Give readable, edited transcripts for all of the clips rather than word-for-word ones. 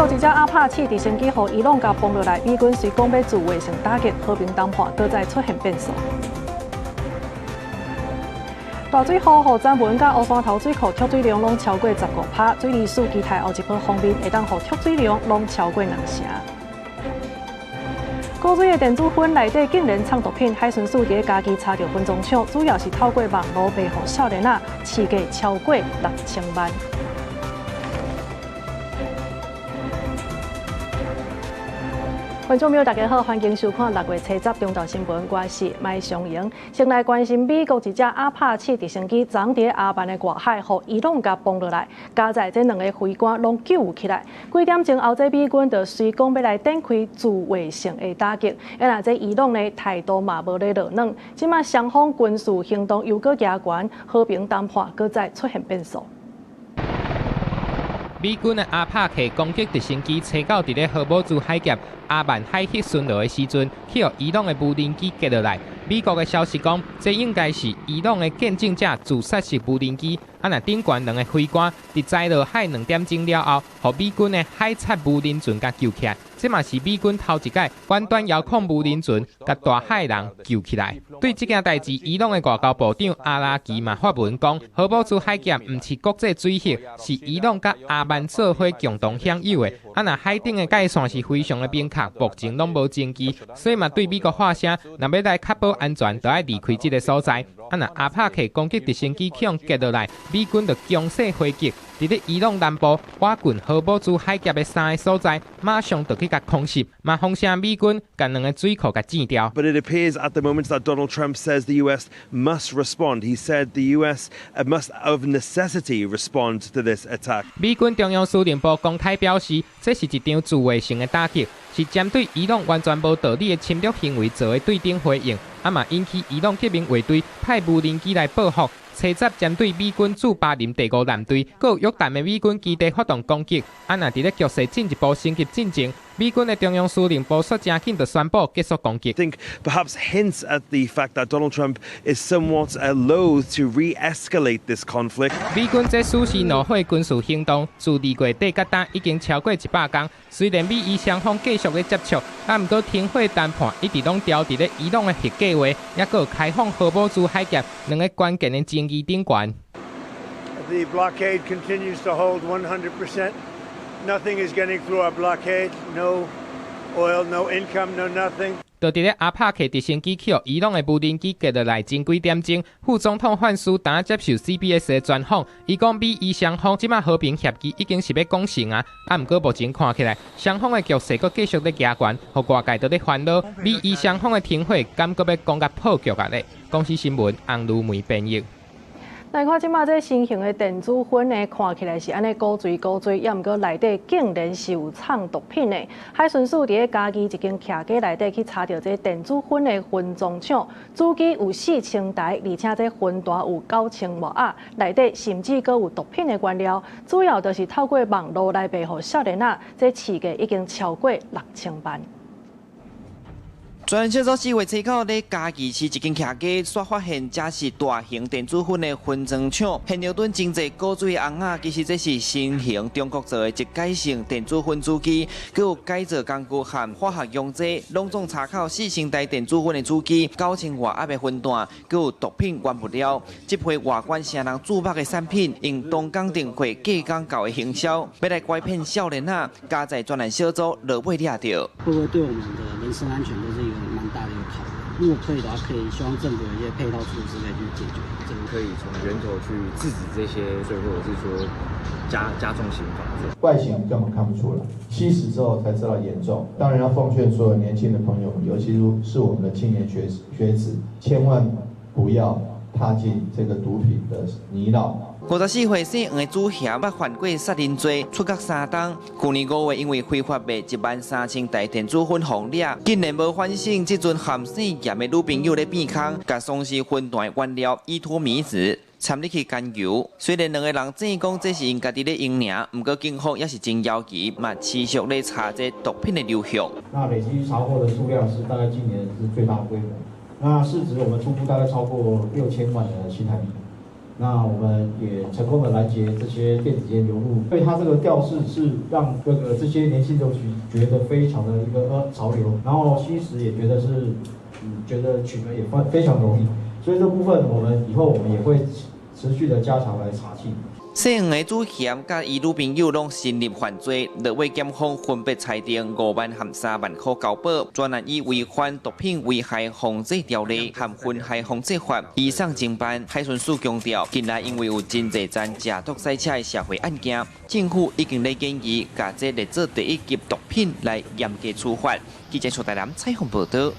高一架阿帕奇直升机和伊朗甲崩落来，美军随讲要自卫性打击，和平谈判搁再出现变数。大水河和展文甲乌山头水库蓄水量拢超过15%，水利署期待后一波方面会当互蓄水量拢超过2成。古水的电子烟内底竟然藏毒品，海巡署伫家己查到分赃厂，主要是透过网络卖予少年仔，市价超过6000万。观众朋友，大家好，欢迎收看6月7日中昼新闻，我是麦尚莹。先来关心美国一架阿帕奇直升机昨伫阿曼的外海，互伊朗甲崩落来，加在这2个飞官拢救起来。几点钟后，这美军就随讲要来展开自卫性的打击。那这伊朗呢态度嘛无咧落软，即马双方军事行动又搁加悬，和平谈判搁再出现变数。美军的阿帕奇攻击直升机车到伫咧荷堡州海峡阿曼海峽巡逻的时阵，去互伊朗的无人机击落来。美国的消息讲，这应该是伊朗的见证者自杀式无人机。那顶悬2个飞官伫载落海2点钟了后，互美军的海察无人船甲救起来。这嘛是美军头一届远端遥控无人船甲大海人救起来。对这件代志，伊朗的外交部长阿拉吉嘛发文讲，荷堡州海峡毋是国际水域，是伊朗甲阿曼做伙共同享有的。那海顶的界线是非常的明确，目前拢无证据，所以嘛对美国发声，若要来确保安全，就要离开这个所在。那阿帕奇攻击直升机去互击落来，美军就强势回击。伫咧伊朗南部瓦郡荷堡州海峡的3个所在，马上就去甲空袭，嘛轰声美军甲2个水库甲剪掉。But it appears at the moment that Donald Trump says the U.S. must respond. He said the U.S. must of necessity respond to this attack. 美军中央司令部公开表示，这是一场自卫性的打击，是针对伊朗完全无道理的侵略行为做的对等回应，嘛引起伊朗革命卫队派无人机来报复。车闸针对美军驻巴林第5舰队，各有约旦的美军基地发动攻击。那伫咧局势进一步升级进程，美军的中央司令部说真紧就宣布结束攻击。I think perhaps hints at the fact that Donald Trump is somewhat loath to re-escalate this conflict. 美军这实施怒火军事行动，自2月底到今已经超过100天。虽然美伊双方继续咧接触，但毋过停火谈判一直拢调伫咧伊朗的核计划，也有开放荷堡州海峡2个关键的争议顶悬。The blockade continues to hold 100%. Nothing is getting through our blockade. No oil, no income, no nothing. 就伫咧阿帕奇直升机去互伊朗的无人机击落来前几点钟，副总统范斯当接受 CBS 的专访，伊讲美伊双方即马和平协议已经是要讲成啊，毋过目前看起来双方的局势阁继续咧加悬，互外界都咧烦恼，美伊双方的停火敢阁要讲甲破局啊咧。公司新闻洪如梅编译。来看即马这新型的电子烟呢，看起来是安尼高追，也毋过内底竟然是有藏毒品的。海巡署伫咧家己一间徛家内底去查到这电子烟的分赃厂，主机有4000台，而且这烟弹有9000瓦啊，内底甚至阁有毒品的原料，主要就是透过网络来卖予少年仔，这市价已经超过6000万。专案小组4月7号咧嘉义市一间徛家，煞发现这是大型电子烟的分赃厂，现场蹲真济高水红仔，其实这是新型中国做的一改性电子烟主机，佮有改造工具和化学用剂，拢总查扣4000台电子烟的主机，9000瓦压的分弹，佮有毒品原物料。这批外观成人注目的产品，用东港订货、价港搞的行销，要来拐骗少年仔，加在专案小组落尾抓到。会不会对我们的人身安全都是一个蛮大的一个考量？如果可以的话，可以希望政府有一些配套措施可以去解决。这个可以从源头去制止这些罪，或者是说加重刑罚。外形根本看不出来，70之后才知道严重。当然要奉劝所有年轻的朋友，尤其是我们的青年学子，千万不要踏进这个毒品的泥淖。54岁姓黄的主嫌捌犯过杀人罪，出监3冬。去年5月因为非法卖13000台电子烟红掠，竟然无反省，这阵含姓严的女朋友咧变空，甲丧失烟弹原料，依托迷子。参入去干油，虽然2个人证讲这是因家己咧用尔，不过警方也是真要急，嘛持续咧查这毒品的流向。那累积查获的数量是大概今年是最大规模，那市值我们初步大概超过6000万的新台币。那我们也成功的拦截这些电子烟流入，所以它这个调式是让这些年轻族群觉得非常的一个潮流，然后吸食也觉得是觉得取得也非常容易，所以这部分我们以后我们也会持续的加强来查缉。涉案的主嫌甲伊女朋友拢申入犯罪，落尾检方分别裁定5万和3万块交保，专案以违反毒品危害防治条例和危害防治法移送侦办。海巡署强调，近来因为有真侪宗假毒赛车的社会案件，政府已经咧建议把这列做第一级毒品来严格处罚。记者邱台南采访报道。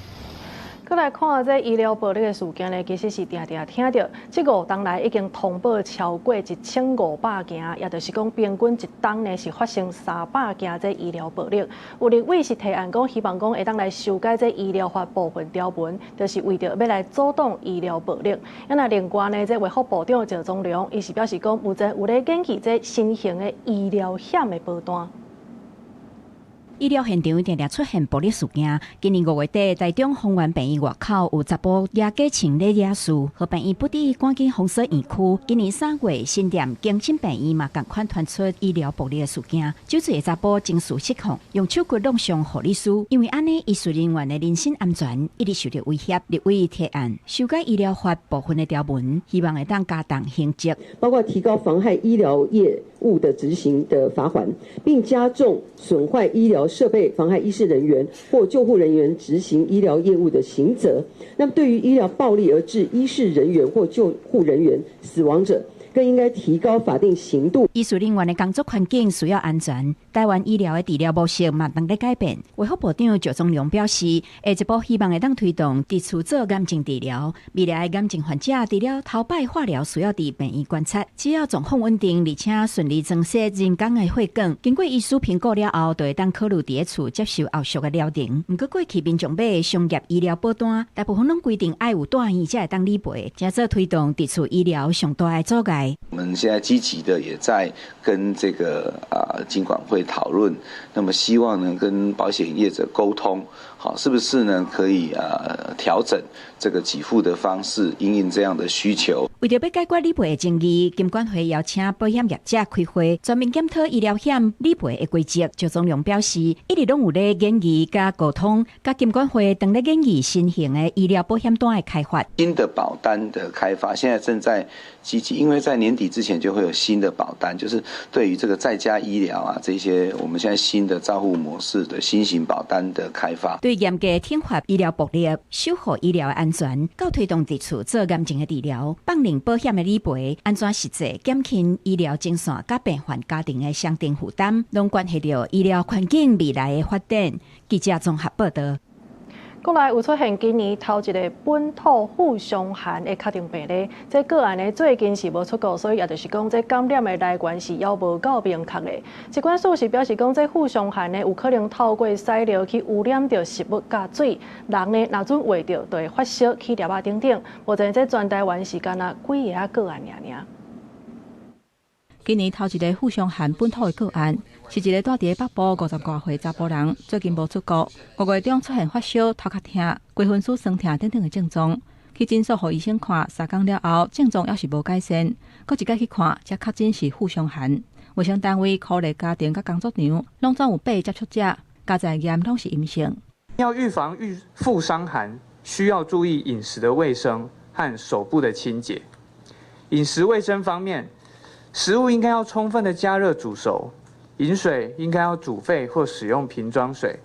再来看这医疗暴力的事件呢，其实是定定听到，这5天来已经通报超过1500件，也就是讲平均一天呢是发生300件这医疗暴力。有立委是提案讲，希望讲会当来修改这医疗法部分条文，就是为着要来阻挡医疗暴力。那另外呢，这卫福部长赵宗良，伊是表示讲，目前有咧研究这新型的医疗险的保单。医疗现场常常出现暴力事件。今年5月底，台中丰原病院外口有查甫野家情咧惹事，和病院不敌赶紧封锁院区。今年3月，新店经诊病院嘛同款传出医疗暴力的事件。9岁的查甫情绪失控，用手骨弄伤护理师，因为安尼，医术人员的人身安全一直受到威胁。立委提案修改医疗法部分的条文，希望会当加重刑责，包括提高妨害医疗业务的执行的罚锾，并加重损坏医疗设备、妨害医事人员或救护人员执行医疗业务的刑责。那么，对于医疗暴力而致医事人员或救护人员死亡者，更应该提高法定刑度。医术人员的工作环境需要安全，台湾医疗的治疗模式嘛当在改变。卫福部长赵宗良表示，下一步希望会当推动伫厝做癌症治疗。未来的癌症患者除了头摆化疗需要伫病院观察，只要状况稳定，而且顺利增设人工的血管，经过医师评估了后，就会当考虑伫厝接受后续的疗程。不过过去民众买的商业医疗保单，大部分拢规定要有大医才会当理赔，加做推动伫厝医疗上大的阻碍。我们现在积极的也在跟这个金管会讨论，那么希望能跟保险业者沟通，好，是不是呢可以调整这个给付的方式，因应这样的需求。为着要解决理赔的争议，金管会邀请保险业者开会，专门检讨医疗险理赔的规则。赵宗良表示，一直拢有咧研议加沟通，甲金管会等咧研议新型的医疗保险单的开发。新的保单的开发现在正在积极，因为在年底之前就会有新的保单，就是对于这个在家医疗啊这些我们现在新的照护模式的新型保单的开发，对严格惩罚医疗暴力、守护医疗的安全，到推动伫厝做癌症的治疗，放领保险的理赔，安全实际减轻医疗前线甲病患家庭的相定负担，拢关系到医疗环境未来的发展。记者综合报道。国内有出现今年头一个本土副伤寒的确定病例，这个案呢最近是无出国，所以也就是讲这感染的来源是还无够明确的。疾管署是表示讲，这副伤寒呢有可能透过屎尿去污染到食物加水，人呢若准胃着就会发烧、起粒啊等等。目前这全台湾是干那几个个案尔。今年头一个副伤寒本土的个案，是一个住伫北部50多岁查甫人，最近无出国，5月中出现发烧、头壳痛、规分数酸痛等等的症状。去诊所互医生看，3天了后症状还是无改善，搁一届去看，才确诊是副伤寒。卫生单位鼓励家庭甲工作场拢总有8接触者，加在验拢是阴性。要预防副伤寒，需要注意饮食的卫生和手部的清洁。饮食卫生方面，食物应该要充分的加热煮熟，饮水应该要煮沸或使用瓶装水，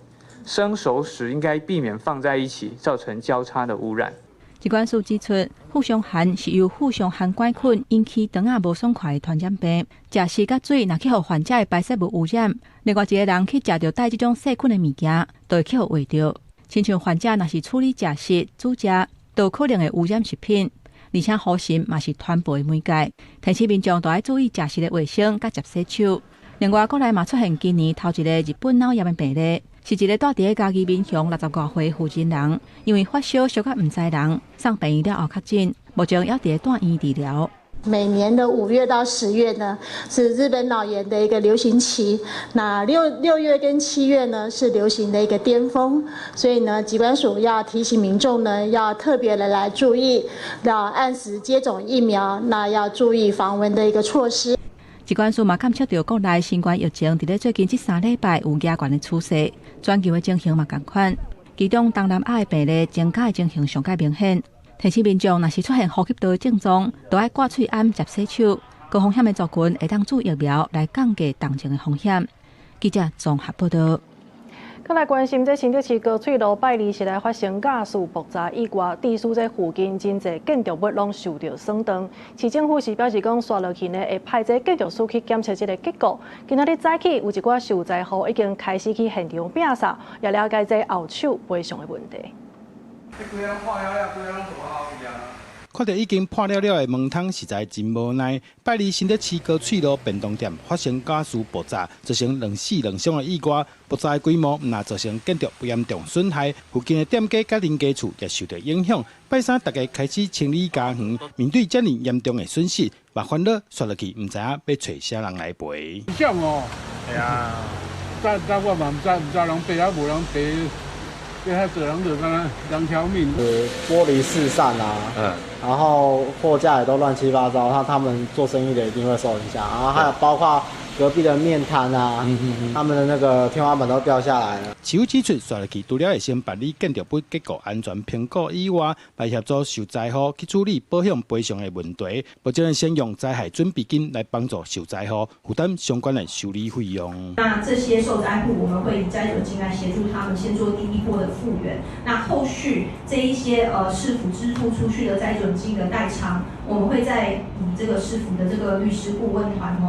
生熟食应该避免放在一起，造成交叉的污染。疾管署指出，副伤寒是由副伤寒杆菌引起肠仔无爽快的传染病。食食甲水若去互患者的排泄物污染，另外一个人去食着带这种细菌的物件，就会去互胃着。亲像患者若是处理食食、煮食，都有可能会污染食品。而且呼吸嘛是传播的媒介，提醒民众都要注意食食的卫生，甲接洗手。另外，国内嘛出现今年头一个日本脑炎的病例，是一个住伫嘉义民雄60多岁负责人，因为发烧烧甲唔知人，送病院了后确诊，目前还伫住院治疗。每年的5月到10月呢，是日本脑炎的一个流行期。那6月跟7月呢，是流行的一个巅峰。所以呢，疾管署要提醒民众呢，要特别的来注意，要按时接种疫苗，那要注意防蚊的一个措施。疾管署嘛监测到国内新冠疫情伫咧最近这3礼拜有加悬的趋势，全球的情形嘛同款。其中东南亚的病例增加的情形上界明显。提醒民众，若是出现呼吸道的症状，都要挂喙安、接洗手。高风险的族群会当注疫苗来降低重症的风险。记者综合报道。再来关心，这新竹市高翠路拜二时来发生驾驶爆炸意外，地区这附近真侪建筑物拢受到损伤。市政府是表示讲，刷落去呢会派这建筑师去检测这个结果。今仔日早起有一寡受灾户已经开始去现场摒扫，也了解这后手赔偿的问题。看到已经破了的门窗，实在真无奈。拜二新竹市高翠路便当店发生家私爆炸，造成2死2伤的意外。爆炸的规模唔造成建筑不严重损害，附近的店家甲邻家厝也受到影响。拜三大家开始清理家园，面对这么严重的损失，把烦恼刷落去，唔知影要找啥人来赔。像哦，系啊，早我嘛唔知人赔啊，无人赔。因为他这人就跟2条命。玻璃四散啊，然后货架也都乱七八糟，他们做生意的一定会受影响。然后还有包括隔壁的面摊啊，他们的那个天花板都掉下来了。市府指出，刷落去除了会先办理建筑物结构安全评估以外，来协助受灾户去处理保险赔偿的问题，或者先用灾害准备金来帮助受灾户负担相关的修理费用。那这些受灾户，我们会以灾损金来协助他们先做第一波的复原。那后续这一些市府支付出去的灾损金的代偿，我们会再以这个市府的这个律师顾问团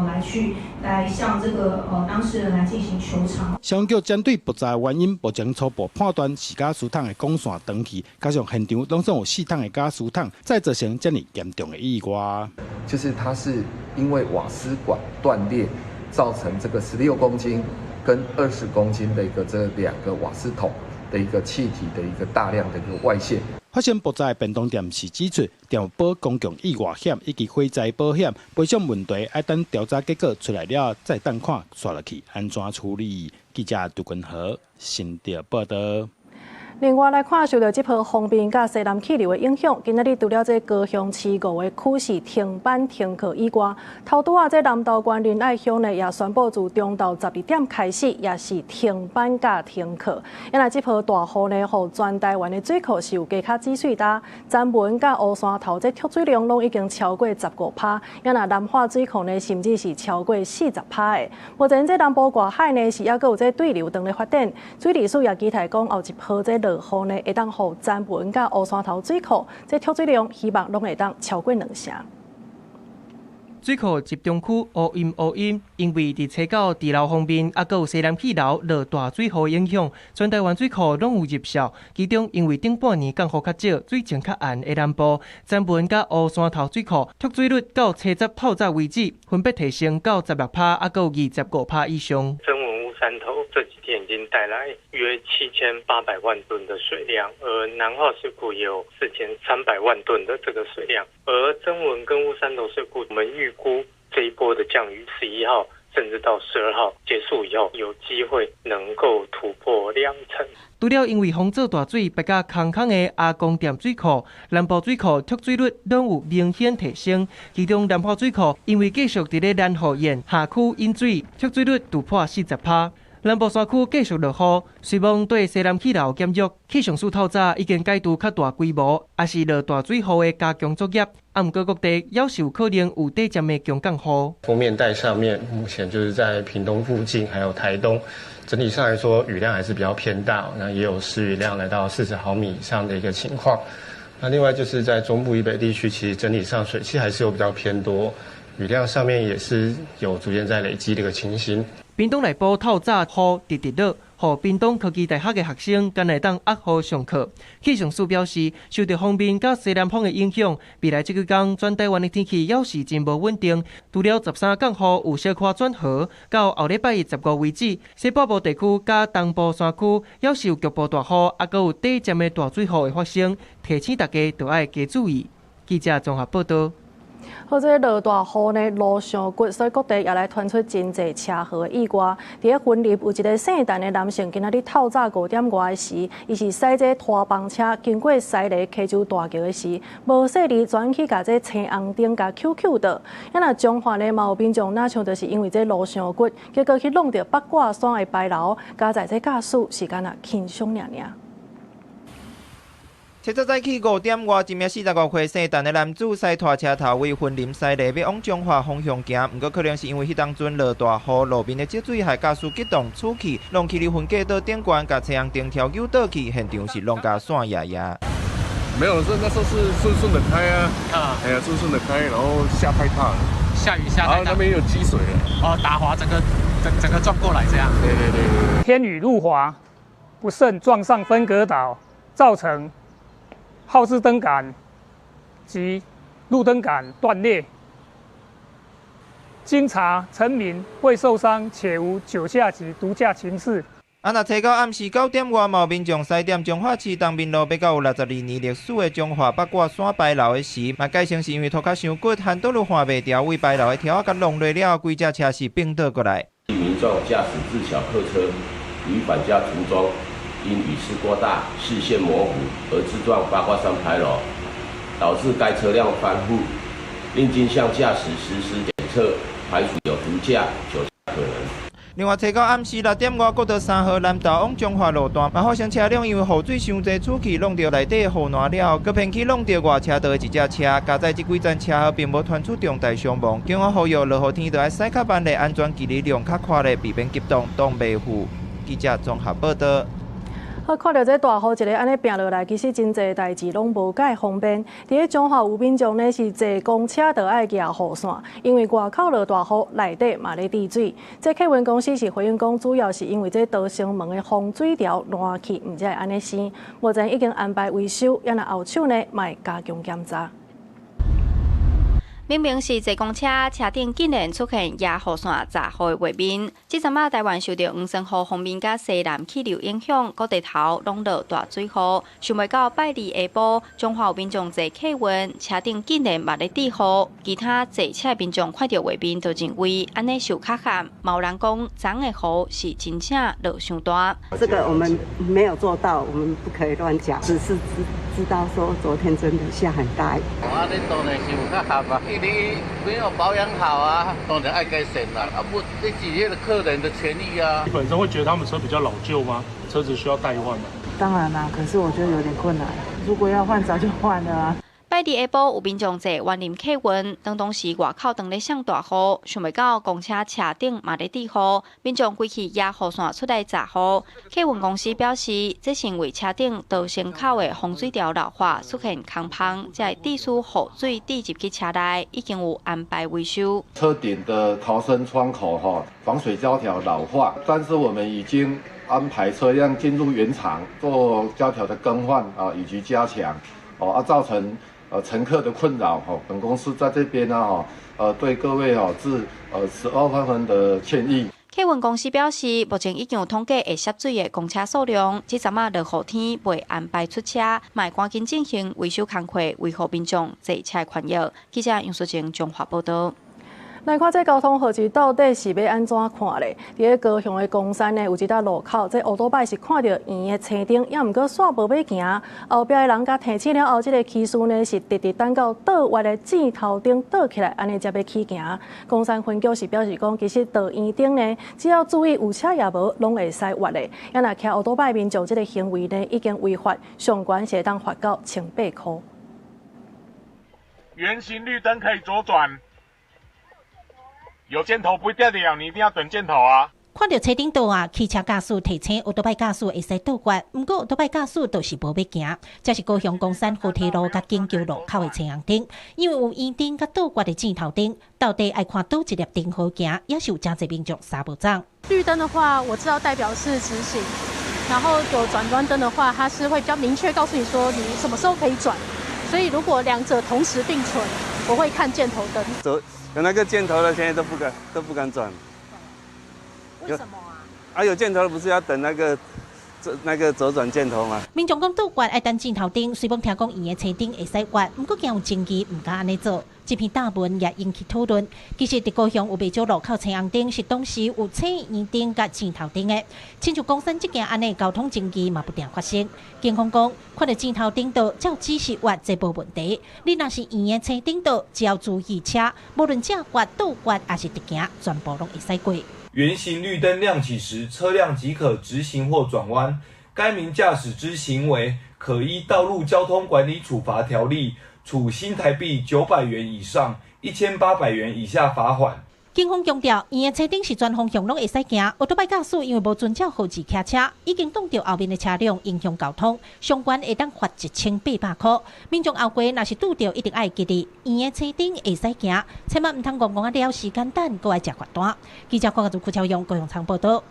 来向这个当事人来进行求偿。消局针对爆炸原因，目前初步判断是甲输桶的管线断去，加上现场拢总有4桶的甲输桶，再造成这么严重的意外。就是它是因为瓦斯管断裂，造成这个16公斤跟20公斤的一个这2个瓦斯桶的一个气体的一个大量的一个外泄。发生爆炸的便当店是指出，调保公共意外险以及火灾保险赔偿问题，要等调查结果出来了，再等看刷落去安怎处理。记者杜君和新竹报道。另外来看，受到这波风冰甲西南气流的影响，今仔日除了这高雄市5个区市停班停课以外，头拄啊这南投县仁爱乡呢也宣布自中昼12点开始，也是停班甲停课。因为这波大雨呢，互全台湾的水库是有加较止水大，詹文甲乌山头这蓄水量拢已经超过15%，因为南化水库呢甚至是超过40%的。目前这南部外海呢是还阁有这对流灯的发展，水利署也期待讲后一波这落雨呢，会当互詹文甲乌山头水库，这蓄水量希望拢会当超过2成。水库集中区乌阴，因为伫车到地楼方面，还有西南气流落大水雨影响，全台湾水库拢有入效。其中因为顶半年降雨较少，水情较暗的南部，詹文甲乌山头水库蓄水率到70泡早为止，分别提升到16%，还有25%以上。山头这几天已经带来约7800万吨的水量，而南化水库也有4300万吨的这个水量，而曾文跟乌山头水库，我们预估这一波的降雨11号甚至到12号结束以后，有机会能够突破2成。除了因为洪做大水逼甲空的阿公店水库，南部水库蓄水率拢有明显提升。其中南化水库因为继续伫咧南河沿下区引水，蓄水率突破40%。南部山区继续落雨，希望对西南气流减弱。气象署透早已经解除较大规模，也是落大水雨的加强作业。不过各地要是有可能有短暂的强降雨。封面带上面目前就是在屏东附近，还有台东，整体上来说雨量还是比较偏大，那也有时雨量来到40毫米以上的一个情况。那另外就是在中部以北地区，其实整体上水汽还是有比较偏多，雨量上面也是有逐渐在累积的一个情形。屏东内部透早雨直落，互屏东科技大学的学生敢会当压雨上课。气象署表示，受到风面甲西南风的影响，未来这几天全台湾的天气也是真无稳定。除了13降雨有小可转雨，到后礼拜15为止，西北部地区甲东部山区也是有局部大雨，还有短暂的大水雨的发生，提醒大家都要加注意。记者综合报道。或者落大雨呢，路上骨，所以各地也来传出真侪车祸意外。伫咧分立有一个姓陈的男性，今仔日透早5点外时，伊是驶这拖帮车经过西螺溪州大桥的时，无细力转去甲这青红灯甲 QQ 倒。那若中华呢，嘛有民众那像就是因为这路上骨，结果去弄到八卦山的牌楼，加在这驾驶时间啊轻松尔。车早早起5点外，一名45岁姓陈的男子驶拖车头为分林西螺要往中华方向行，不过可能是因为迄当阵落大雨，路面的积水害驾驶激动出气，弄去离分隔岛顶悬，甲车红灯跳扭倒去，现场是弄甲散压压。没有，那时候是顺的开啊，哎呀，顺的开，然后下太大了，下雨下太大，然后那边有积水了，哦，打滑整个撞过来这样。对。天雨路滑，不慎撞上分隔岛，造成后视灯杆及路灯杆断裂。经查，陈明未受伤，且无酒驾及毒驾情事。若车到暗时9点外，有民众驶点中华市东滨路，要到有62年历史的中华八卦山牌楼的时，嘛改成是因为拖脚伤骨，handle路换袂掉，为牌楼的条甲弄落了，规只车是并倒过来。民众驾驶自小客车于返家途中，因雨势过大，视线模糊而自撞八卦山牌楼，导致该车辆翻覆，另经向驾驶实施检测，排除有毒驾、酒驾可能。另外，车到暗时6点外，国道3号南投往中华路段，嘛发生车辆因为雨水伤侪出去，弄到内底的雨烂了，佮偏去弄到外车道的一只车。加在这几站车祸并无传出重大伤亡，警方呼吁落雨天就要驶较慢的，安全距离量较宽的，避免急动，挡袂赴。记者综合报道。好，看到这大雨一个安尼拼落来，其实真侪代志拢无介方便。伫咧中华有民众呢是坐公车就爱举雨伞，因为外口落大雨，内底嘛咧滴水。这客运公司是回应讲，主要是因为这逃生门的防水条烂去，唔才会安尼生。目前已经安排维修，也若后手呢，嘛会加强检查。明明是坐公车，车顶竟然出现野雨伞砸雨的画面。这阵仔台湾受到黄山河方面甲西南气流影响，各地头拢落大水雨。想袂到拜二下晡，中华有民众坐客运，车顶竟然嘛咧滴雨。其他坐车民众看到画面，都认为安尼受较旱。有人讲，昨的雨是真正落伤大。这个我们没有做到，我们不可以乱讲，只是知道说昨天真的下很大雨。啊，你当然是有较旱啊。你没有保养好啊，当然爱改善啦。啊不，这几天的客人的权益啊。你本身会觉得他们车比较老旧吗？车子需要代换吗？当然啦，可是我觉得有点困难。如果要换，早就换了啊。拜二下晡，有民众坐园林客运，当时外口当咧上大雨，想袂到公车车顶嘛咧滴雨，民众规气野雨伞出来砸雨。客运公司表示，这是因为车顶逃生口的防水条老化出现空隙，才会滴出雨水滴入去车内，已经有安排维修。车顶的逃生窗口防水胶条老化，但是我们已经安排车辆进入原厂做胶条的更换以及加强造成乘客的困扰本公司在这边对各位致12万分的歉意。客运公司表示，目前已经有统计会涉水的公车数量，这阵仔落雨天未安排出车，卖赶紧进行维修工作，维护民众坐车权益。记者杨淑晴综合报道。来看这交通号志到底是要安怎看咧？伫咧高雄的公山呢，有一搭路口，这乌多摆是看到圆的青灯，也毋过煞无要行。后壁的人甲提醒了后，这个骑士呢是直直等到倒弯的箭头灯倒起来，安尼才要起行。公山分局是表示讲，其实倒圆灯呢，只要注意有车也无，拢会使划的。也若骑乌多摆民众这个行为呢，已经违法，上悬是当罚到1800块。圆形绿灯可以左转。有箭头不一定亮，你一定要等箭头啊！看到车顶倒啊，汽车驾驶提醒，乌多摆驾驶会使倒拐，不过乌多摆驾驶就是无要行。这是高雄公山河堤路甲金桥路口的青红灯，因为有圆灯甲倒拐的箭头灯，到底爱看倒一粒灯好行，也是有真侪民众三不掌。绿灯的话，我知道代表是直行，然后有转弯灯的话，它是会比较明确告诉你说你什么时候可以转。所以如果两者同时并存，我会看箭头灯。有那个箭头的，现在都不敢转。为什么啊？有箭头的不是要等那个那个左转箭头嘛。民众讲倒挂爱等镜头顶，虽然听讲伊的车顶会使刮，不过惊有争议，唔敢安尼做。这篇大文也引起讨论。其实，伫高雄有不少路口车红灯是当时有车圆灯甲镜头灯的，亲像公山这件安尼交通争议嘛不定发生。警方讲，看到镜头顶道，只要指示画这无问题。你若是圆的车顶道，只要注意车，无论正刮、倒刮还是直行，全部拢会使过。圆形绿灯亮起时，车辆即可直行或转弯。该名驾驶之行为，可依《道路交通管理处罚条例》处新台币900元以上1800元以下罚款。警方强调，圆的车顶是全方向拢会使行，奥多拜驾驶因为无遵照号志骑车，已经挡到后面的车辆，影响交通，相关会当罚1800块。民众后过若是拄到，一定爱记得圆的车顶会使行，千万唔通戆戆了时间等，搁爱食罚单。记者郭家祖、超用高雄场报道。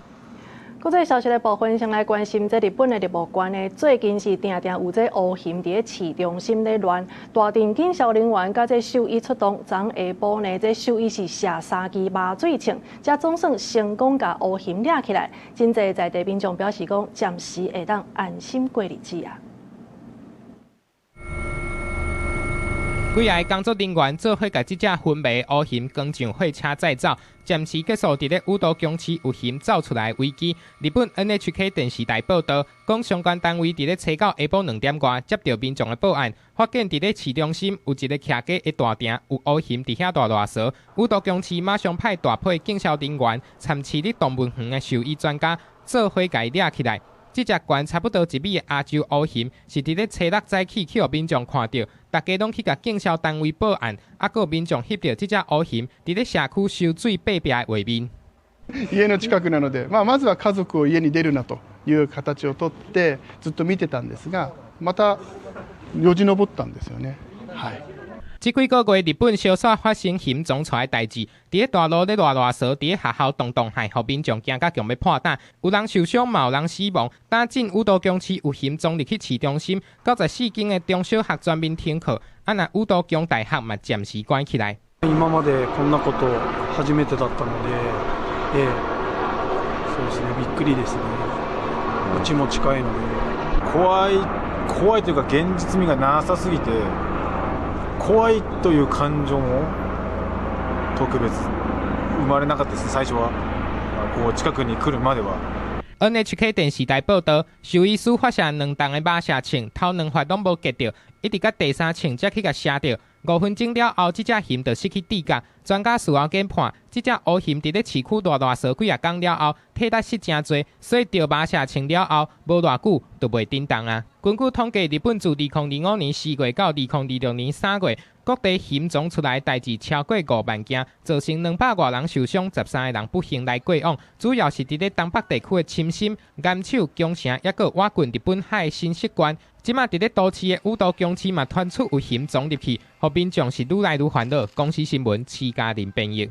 国际消息的部分，先来关心这日本的日务馆呢，最近是定有这乌熊伫市中心咧乱，大阵警消人员甲这兽医出动，昨下晡呢，这兽医是下3支麻醉枪，才总算成功甲乌熊抓起来。真侪在地民众表示讲，暂时会当安心过日子啊。几个工作人员做伙甲这只昏迷乌熊扛上货车载走，暂时结束伫咧宇都宫市有熊走出来的危机。日本 NHK 电视台报道，讲相关单位伫咧初到下晡2点外接到民众的报案，发现伫咧市中心有一个徛街的大亭有乌熊伫遐大乱踅。宇都宫市马上派大批警消人员参市立动物园的兽医专家做伙甲伊抓起来。这只悬差不多1米的亚洲乌熊是伫咧初6早起去互民众看到，大家拢去甲警消单位报案，还有民众翕到这只乌熊伫咧社区收水隔壁的画面。家の近くなので、まずは家族を家に出るなという形をとってずっと見てたんですが、またよじ登ったんですよね。はい。这几个月，日本小说发生熊撞出来代志，伫咧大路咧乱踅，伫咧学校动害，互民众惊甲强要破胆，有人受伤，嘛有人死亡。打进宇都宫市有熊撞入去市中心，94间的中小学全面停课，那宇都宫大学嘛暂时关起来。今までこんなこと初めてだったので、そうですね、びっくりですね。うちも近いので、怖いというか現実味がなさすぎて。怖いという感情も特別生まれなかったです。最初はこう近くに来るまでは。NHK 电视台报道，兽医师发射2筒的马射枪，头2发拢无击到，一直到第3枪才去甲射到。5分钟了后，这只熊就失去知觉。专家事后研判，这只乌熊伫咧市区乱踅几啊天了后，体力失真多，所以着马射枪了后，无偌久就袂振动啊。根据统计，日本自2025年4月到2026年3月，各地熊撞出来代志超过5万件，造成200多人受伤，13个人不幸来过往。主要是伫咧东北地区的深深、岩手、宫城，抑个挖进日本海的新习惯。即马伫咧都市的宇都宫市嘛传出有熊撞入去，互民众是愈来愈烦恼。公司新闻徐家林编译。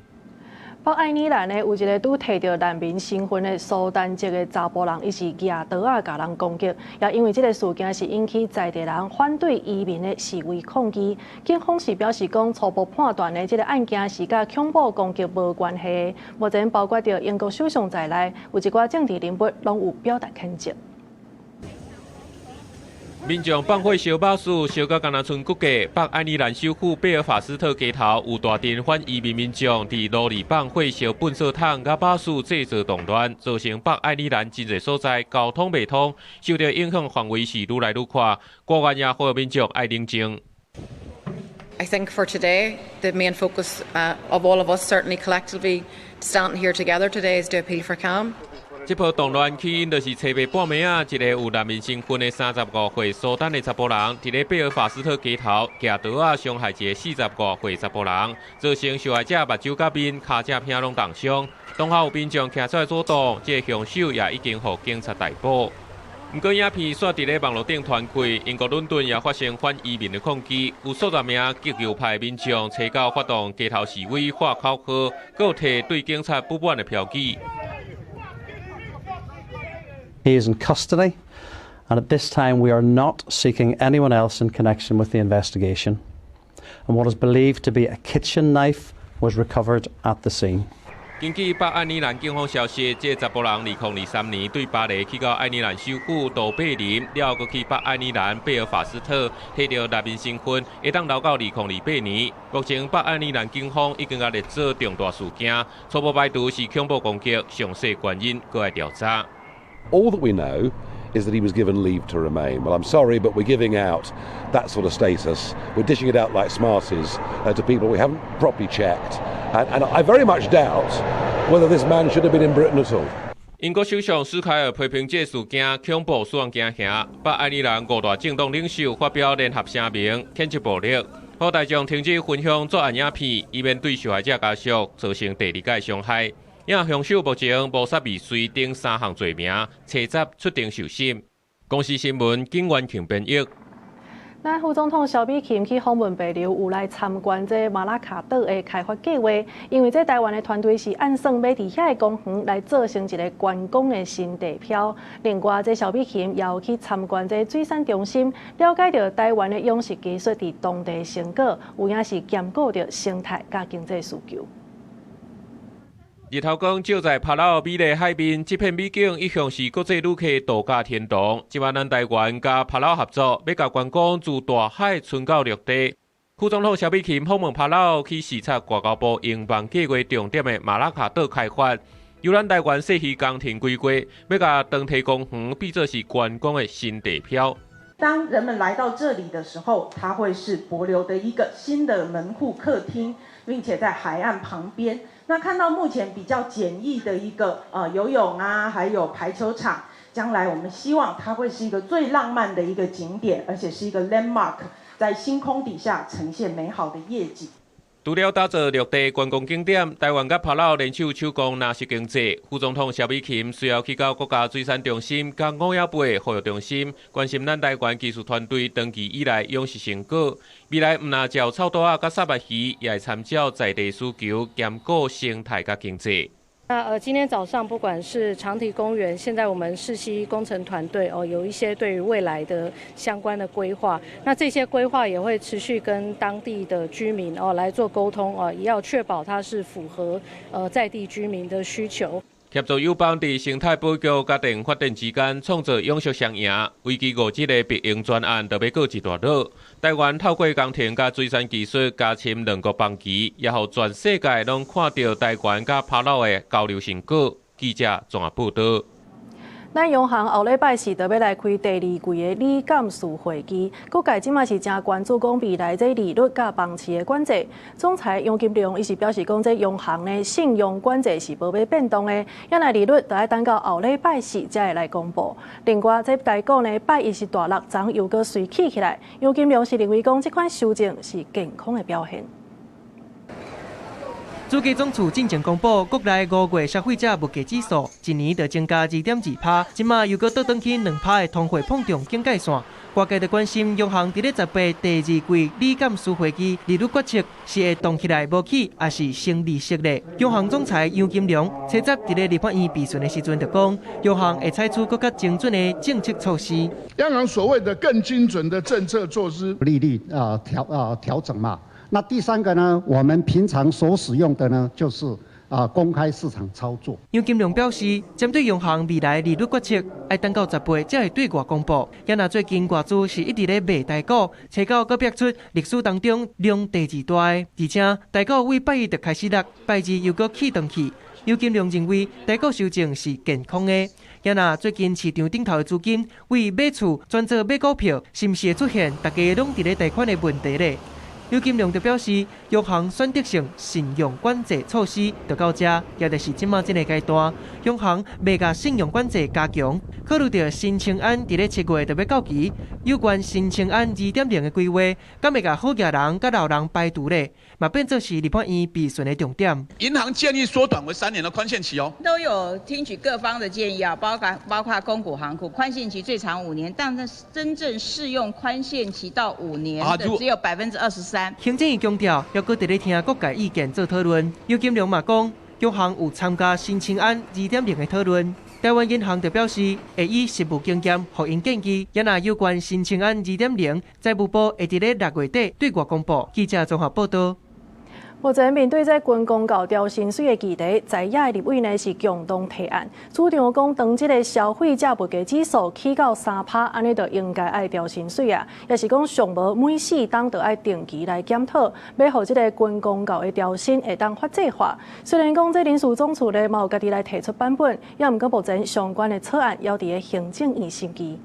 北爱尔兰呢有一个拄摕到难民身份的苏丹籍的查甫人，伊是举刀啊甲人攻击，也因为这个事件是引起在地人反对移民的示威抗议。警方是表示讲，初步判断呢，这个案件是甲恐怖攻击无关系。目前包括着英国首相在内，有一寡政治人物拢有表达谴责。民众放火烧巴士，烧到甘拿村谷界。北爱尔兰首府贝尔法斯特街头有大阵反移民民众伫路里放火烧粪扫桶甲巴士，制造动乱，造成北爱尔兰真侪所在交通袂通，受到影响范围是愈来愈宽。官员也呼吁民众爱冷静。I think for today, the main focus of all of us, certainly collectively, standing here together today, is to appeal for calm. 这波动乱起因就是初暝半暝啊，一个有难民身份的35岁苏丹的查甫人，伫咧贝尔法斯特街头举刀啊伤害一个45岁查甫人，造成受害者目睭甲面、骹只片拢重伤。当下有民众站出来阻挡，这个凶手也已经被警察逮捕。不过影片煞伫咧网络顶传开，英国伦敦也发生反移民的抗议，有数十名极右派民众初到发动街头示威、画口号，搁摕对警察不满的标语。He is in custody, and at this time we are not seeking anyone else in connection with the investigation. And what is believed to be a kitchen knife was recovered at the scene. 根据北爱尔兰警方消息，这查甫人2023年对巴黎去到爱尔兰首府杜柏林，了后去北爱尔兰贝尔法斯特，摕到难民身份，会当留到2028年。目前北爱尔兰警方已经列做重大事件，初步排除是恐怖攻击，详细原因搁来调查。All that we know is that he was given leave to remain. Well, I'm sorry, but we're giving out that sort of status. We're dishing it out like Smarties to people we haven't properly checked. And I very much doubt whether this man should have been in Britain at all. 英国首相施凯尔批评这事件恐怖死亡惊吓，北爱尔兰5大政党领袖发表联合声明，谴责暴力，呼大众停止分享作案影片，以免对受害者家属造成第二届伤害。因凶手目前谋杀未遂等3项罪名，车闸出庭受审。公司新闻景元庆编译。咱副总统萧美琴去访问帛琉，有来参观这马拉卡岛的开发计划，因为这台湾的团队是按算要伫遐的公园来做成一个观光的新地标。另外，这萧美琴也有去参观这水产中心，了解到台湾的养殖技术伫当地成果，有影是兼顾着生态甲经济需求。日头光照在帕劳美丽海面，这片美景一向是国际旅客度假天堂。今晚咱台湾甲帕劳合作，要甲观光自大海伸到陆地。副总统萧美琴访问帕劳，去视察外交部营办计划重点的马拉卡岛开发，由咱台湾细渔工程规划，要甲长堤公园变作是观光的新地标。当人们来到这里的时候，它会是帛琉的一个新的门户客厅，并且在海岸旁边。那看到目前比较简易的一个游泳啊，还有排球场，将来我们希望它会是一个最浪漫的一个景点，而且是一个 landmark， 在星空底下呈现美好的夜景。除了打造陆地观光景点，台湾甲帕劳联手手工纳食经济。副总统萧美琴随后去到国家水产中心、甲五亚杯保育中心，关心咱台湾技术团队长期以来养殖成果。未来唔那照臭豆仔甲沙白鱼，也会参照在地需求，兼顾生态甲经济。今天早上不管是长堤公园，现在我们世溪工程团队有一些对于未来的相关的规划，那这些规划也会持续跟当地的居民来做沟通也要确保它是符合在地居民的需求。协助友邦伫生态保育家庭发展之间创造永续双赢，为期50个别营专案就要告一段落。台湾透过工程甲水产技术加深两国邦谊，也互全世界拢看到台湾甲帕劳的交流成果。记者综合报道。咱央行后礼拜四就要来开第2季的理监事会议，各界即马是正关注讲未来这利率甲房市的管制。总裁杨金龙伊是表示讲，这央行的信用管制是无要变动的，原来利率就要等到后礼拜四才会来公布。另外，这台股呢拜一是大落涨，又搁随起来。杨金龙是认为讲，这款修正是健康的表现。主计总处进前公布，国内5月消费者物价指数一年就增加2.2%，今嘛又搁倒转去2%的通货膨胀警戒线。外界就关心央行伫咧18第2季理监事会议利率决策是会动起来无起，还是升利息咧？央行总裁杨金龙车闸伫咧立法院闭询的时阵就讲，央行会采取更加精准的政策措施。央行所谓的更精准的政策措施，利率调整嘛。那第3个呢，我们平常所使用的呢，就是公开市场操作。杨金龙表示，针对央行未来利率决策，要等到10月才会对外公布。也那最近外资是一直咧卖台股，找到搁逼出历史当中量第2大的，而且台股为拜一就开始落，拜二又搁起动去。杨金龙认为台股修正是健康的。也那最近市场顶头的资金为买厝转做买股票，是毋是会出现大家拢伫咧贷款的问题咧？刘金龙就表示，央行选择性信用管制措施就到这，也就是即马这个阶段，央行未甲信用管制加强。考虑到新青安伫咧7月就要到期，有关新青安2.0的规划，敢会甲好业人甲老人排除咧，嘛变作是立法院闭询的重点。银行建议缩短为3年的宽限期哦，都有听取各方的建议啊，包括公股、行股，宽限期最长5年，但是真正适用宽限期到5年的只有23%。行政院强调，要搁伫咧听各界意见做讨论。杨金龙嘛讲，央行有参加新青安2.0的讨论。台湾银行就表示，会以实务经验互因建议，也那有关新青安2.0，财务部会伫咧6月底对外公布。记者综合报道。目前面对这军公告调薪水的议题，在野的立委呢是共同提案，主张讲当这个消费者物价指数起到3%，安尼就应该爱调薪水啊，也是讲上无每4档就爱定期来检讨，要让这个军公告的调薪会当法制化。虽然讲这林署总处呢嘛有家己来提出版本，也毋过目前相关的草案还伫个行政院审议。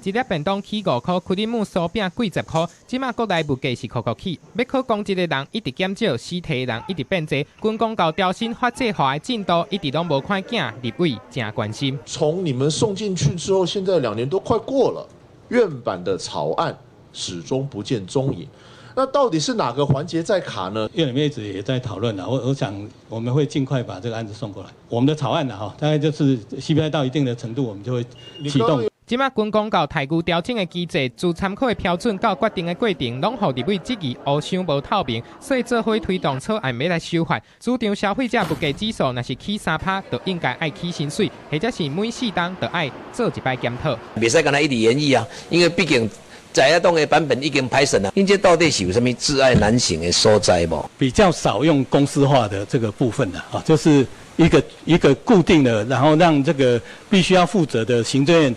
一粒便当起5块，屈里姆酥饼贵10块，即马国内物价是酷起。要考公职的人一直减少，死体的人一直变多，军公告调薪法制化的进度一直拢无看见，立委真关心。从你们送进去之后，现在2年都快过了，院版的草案始终不见踪影。那到底是哪个环节在卡呢？院里面一直也在讨论我想我们会尽快把这个案子送过来。我们的草案大概就是 CPI 到一定的程度，我们就会启动。即马军公告台股调整的机制，自参考的标准到决定的过程，拢互立委质疑黑箱无透明，所以做伙推动草案要来修法，主张消费者物价指数若是起3%，就应该爱起薪水，或者是每4档就爱做一摆检讨。袂使干那一直演绎啊，因为毕竟在野党的版本已经拍审了，因这到底是有什么窒碍难行的所在无？比较少用公式化的这个部分的就是一个固定的，然后让这个必须要负责的行政院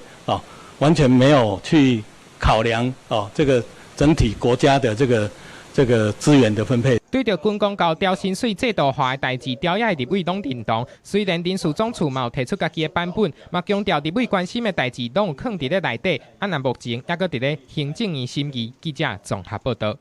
完全没有去考量这个整体国家的这个资源的分配。对着军公告调薪水制度化的代志，调野的立委拢认同。虽然林署总处嘛有提出家己的版本，嘛强调立委关心的代志拢有藏伫咧内底。若目前还阁伫咧行政院审议。记者综合报道。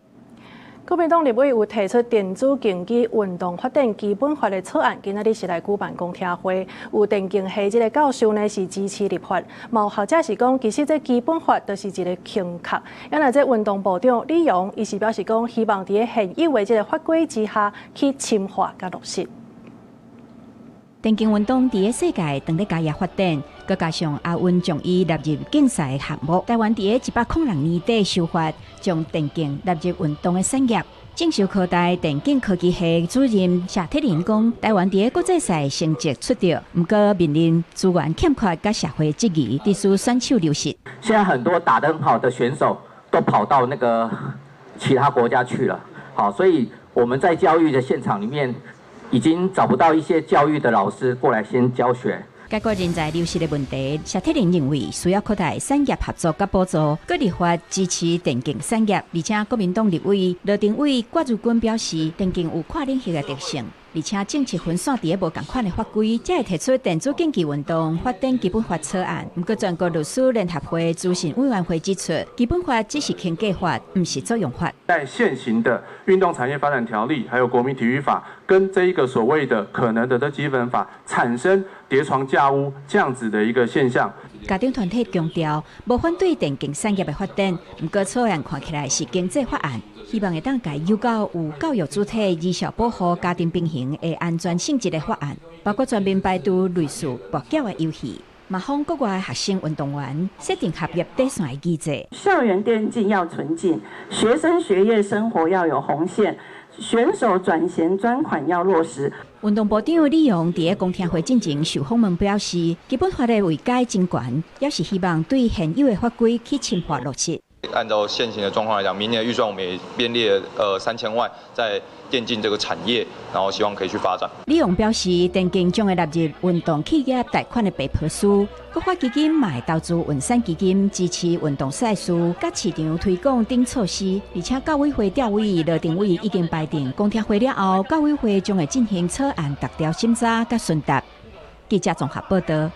国民党立委有提出电子竞技运动发展基本法的草案，今仔日是来举办公听会。有电竞系这个教授呢是支持立法，嘛有学者是讲，其实这基本法就是一个空壳。因为这运动部长李勇，伊是表示讲，希望伫现有的这个法规之下去深化甲落实。电竞运动伫个世界当咧加速发展，佮加上亚运将伊纳入竞赛的项目。台湾伫个106年底修法，将电竞纳入运动的产业。正受科大电竞科技系主任谢铁林讲，台湾伫个国际赛成绩出色，不过面临资源欠缺甲社会质疑，必须选手流失。现在很多打得很好的选手都跑到那个其他国家去了，好，所以我们在教育的现场里面，已经找不到一些教育的老师过来先教学。解决人才流失的问题，谢铁林认为需要扩大产业合作甲补助，佮立法支持电竞产业。而且国民党立委罗定伟、郭如君表示，电竞有跨领域的特性。而且政策分散伫个无共款的法规，才会提出电子竞技运动发展基本法草案。不过，全国律师联合会咨询委员会指出，基本法只是轻计法，不是作用法。在现行的运动产业发展条例，还有国民体育法，跟这一个所谓的可能的基本法产生叠床架屋这样子的一个现象。家庭团体强调，无反对电竞产业的发展，不过草案看起来是经济法案。希望会当改有教育主体、有效保护家庭平衡的安全性质的法案，包括全面排除类似博缴的游戏，嘛向国外学生运动员设定合约底线的机制。校园电竞要纯净，学生学业生活要有红线，选手转衔专款要落实。运动部长李勇伫个公听会进行受访问表示，基本法的位阶真悬，也是希望对现有的法规去深化落实。按照现行的状况来讲，明年的预算我们也编列3000万在电竞这个产业，然后希望可以去发展。李勇表示，电竞将会纳入运动企业贷款的白皮书，国发基金嘛会投资运产基金支持运动赛事、甲市场推广等措施。而且教委会调委罗定伟已经排定公听会了后，教委会将会进行草案逐条审查甲询答。记者综合报道。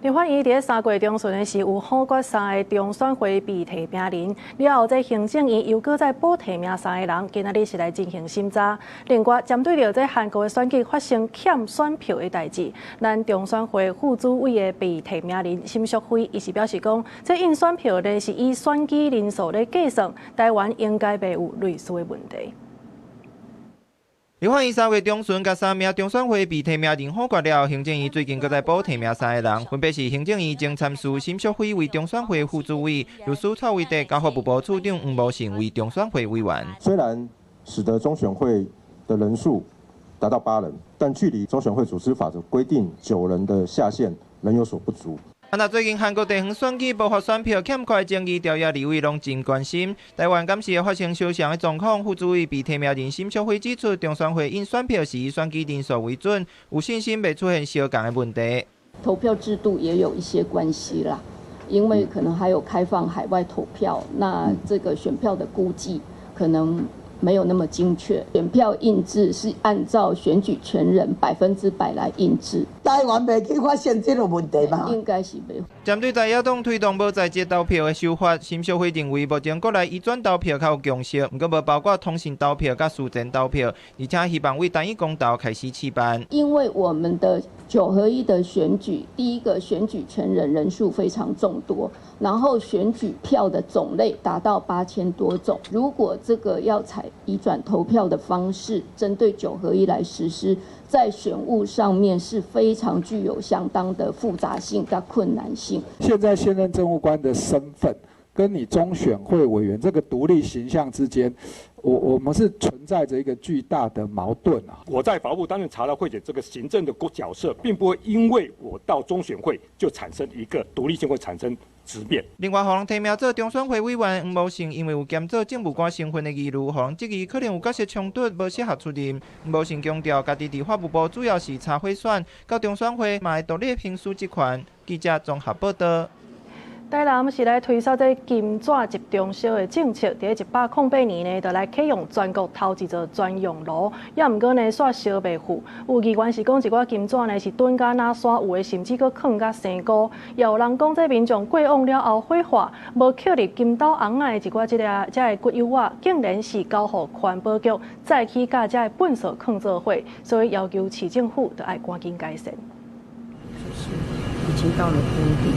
立法院伫3月中旬的是有好决3个中选会被提名人，了后这行政院又搁再补提名3个人，今仔日是来进行审查。另外，针对着这韩国的选举发生欠选票的代志，咱中选会副主委的被提名人沈淑辉，伊是表示讲，这印选票呢是以选举人数来计算，台湾应该袂有类似的问题。立法院3月中旬，甲3名中选会被提名人否决了。行政院最近搁再补提名3个人，分别是行政院前参事沈淑辉为中选会副主委，律师蔡伟德交法务部处长黄某信为中选会委员。虽然使得中选会的人数达到8人，但距离中选会组织法的规定9人的下限仍有所不足。那最近韩国地方选举爆发选票欠缺争议，朝野立委拢真关心。台湾今时发生相像的状况，副主委被提名人沈淑慧指出，中选会因选票是以选举人数为准，有信心袂出现相同的问题。投票制度也有一些关系啦，因为可能还有开放海外投票，那这个选票的估计可能没有那么精确，选票印制是按照选举权人100%来印制。台湾袂去发现这个问题吧？应该是没有。针对在野党推动无在籍投票的修法，沈淑慧认为目前国内移转投票较有共识，不过无包括通信投票甲书证投票，而且希望为单一公投开始试办。因为我们的9合1的选举，第一个选举权人人数非常众多，然后选举票的种类达到8000多种。如果这个要采移转投票的方式，针对9合1来实施，在选务上面是非常具有相当的复杂性跟困难性。现在现任政务官的身份跟你中选会委员这个独立形象之间，我们是存在着一个巨大的矛盾啊！我在法务部担任查到会检这个行政的角色，并不会因为我到中选会就产生一个独立性，会产生质变。另外，互人提名做中选会委员黄茂成，因为有兼做政务官身份的疑虑，互人质疑可能有角色冲突，无适合出任。黄茂成强调，家己伫法务部主要是查贿选，到中选会嘛会独立评书职权。记者综合报道。台南是来推销这金纸集中烧的政策，伫108年呢，就来启用全国头一座专用炉，也毋过呢，煞烧袂赴。有议员是讲一寡金纸呢是炖甲哪山，有的甚至佫放甲生菇。也有人讲这民众过往了后火化，无扣入金斗红仔的一寡这个骨油啊，竟然是交予环保局再去甲这粪扫放做伙，所以要求市政府就要赶紧改善。已经到了谷底。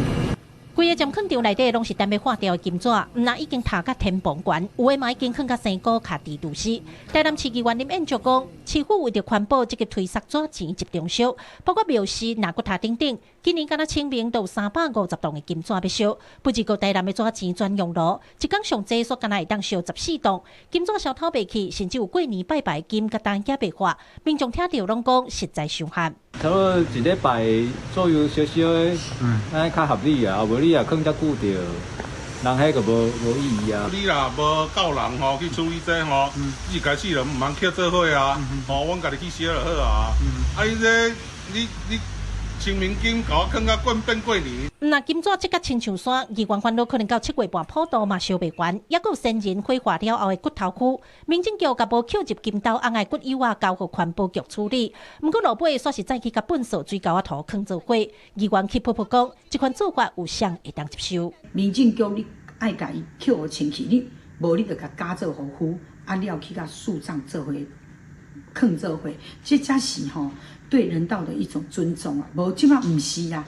规个站坑场内底拢是单要化掉的金纸，毋但已经塔甲天崩悬，有诶嘛已经放甲生菇卡地毒死。台南市议员林彦竹讲，市府为着环保，即个推塑纸钱集中烧，包括庙寺、拿骨塔等等。今年敢若清明都有350栋的金纸要烧，不止个台南的纸钱专用炉，一工上济所敢若会当烧14栋。金纸烧透袂去，甚至有过年拜拜金甲单也袂化，民众听到拢讲实在伤寒。差不多一礼拜左右烧烧的，安尼较合理啊，无你也放遮久着，人迄个无意义啊。你若无够人吼去处理这吼，一开始就唔通捡做伙啊，吼，阮家己去烧就好啊。啊，你清明金甲我放甲变过年。那金纸即甲亲像山，议员烦恼可能到7月半普渡嘛烧袂完，也有先人火化了后的骨头区，民政局甲无扣入金斗红的骨油啊，交予环保局处理。毋过落尾煞是再去甲粪扫水沟啊土坑做伙，议员去噗噗讲，这款做法有谁会当接受？民政局你爱甲伊扣互清气，你无你就甲加做糊糊，啊了去甲树葬做伙，坑做伙，这才是吼。对人道的一种尊重啊，无即马唔是啊，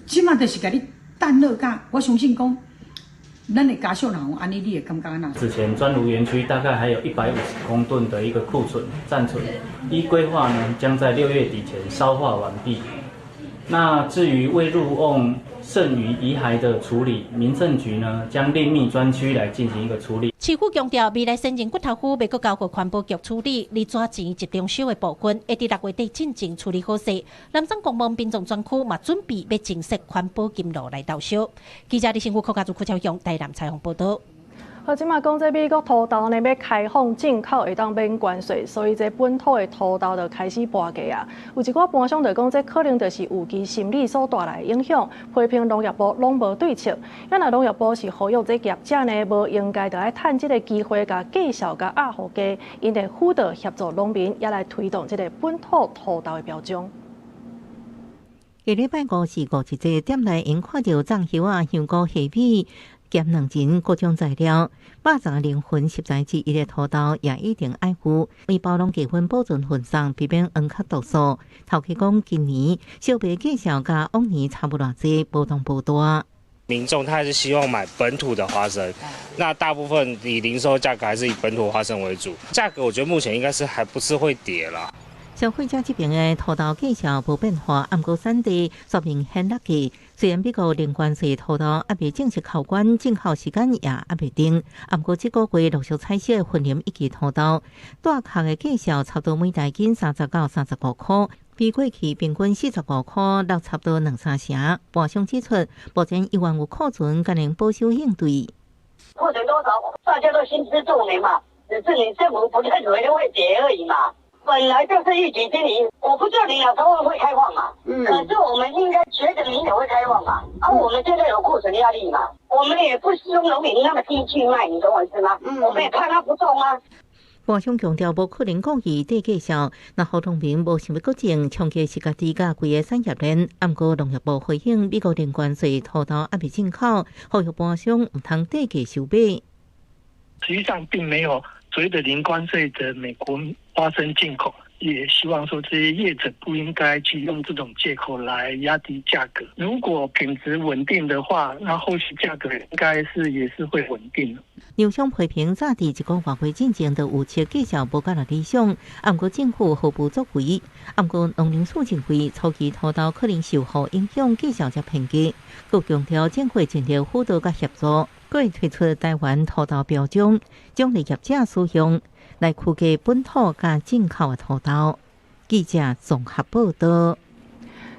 即马就是甲你淡落甲，我相信讲，咱的家属人安尼，你会感觉哪？之前专炉园区大概还有150公吨的一个库存暂存，依规划呢，将在6月底前烧化完毕。那至于未入瓮剩余遗骸的处理，民政局呢将另觅专区来进行一个处理。市府强调，未来先人骨头区要搁交予环保局处理，而纸钱集中烧的部分，会伫6月底进前处理好势。南山公墓殡葬专区嘛准备要正式环保金炉来倒烧。记者李新武、柯家族、柯超雄台南采访报道。好，即马讲这美国土豆呢要开放进口，会当免关税，所以这本土的土豆就开始搬价啊。有一寡盘商就讲，这可能就是有其心理所带来的影响，批评农业部拢无对策。咱若农业部是呼吁这业者呢，无应该就来趁这个机会，甲介绍甲压好价，因为辅导协助农民，也来推动这个本土土豆的标种。下礼拜5是51个店内，因看到藏叶啊、香菇、虾米。咸两钱各种材料，肉杂灵魂食材之一的土豆也一定爱护，为包容结婚保存份上，避免黄壳毒素。头家讲，今年烧卖介绍甲往年差不多济，波动不大。民众他还是希望买本土的花生，那大部分以零售价格还是以本土花生为主，价格我觉得目前应该是还不是会跌啦。消费者这边的土豆介绍无变化，不过产地说明很乐观。虽然美国零关税土豆还未正式扣关，进口时间也还未定，不过这个月陆续采收的混银以及土豆，大壳的介绍差不多每台斤30到35块，比过去平均45块落差不多2-3成。盘商指出，目前依然有库存，才能保守应对。库存多少，大家都心知肚明嘛，只是你政府不认为会跌而已嘛。本来就是预期今年，我不知道领导他会开放嘛，可是我们应该觉得明年会开放嘛。我们现在有库存压力嘛，我们也不希望农民那么低去卖，你懂我意思吗？我们也怕他不中啊。盘商强调，无可能故意低价销，若好农民无想要搁种，长期是家己甲规个产业链。毋过农业部回应，美国零关税土豆还未进口，呼吁盘商毋通低价收买。实际上并没有所谓的零关税的美国花生进口，也希望说这些业者不应该去用这种借口来压低价格。如果品质稳定的话，那后续价格应该也是会稳定的。牛商批评早伫1个月回进前就有测绩效无够理想，毋过政府毫不作为。毋过农林署认为初期土豆可能受雨影响，绩效才偏低。佮强调政府尽力辅导佮协助，佮会推出台湾土豆标章，奖励业者使用，来区隔本土佮进口的土豆。记者综合报道。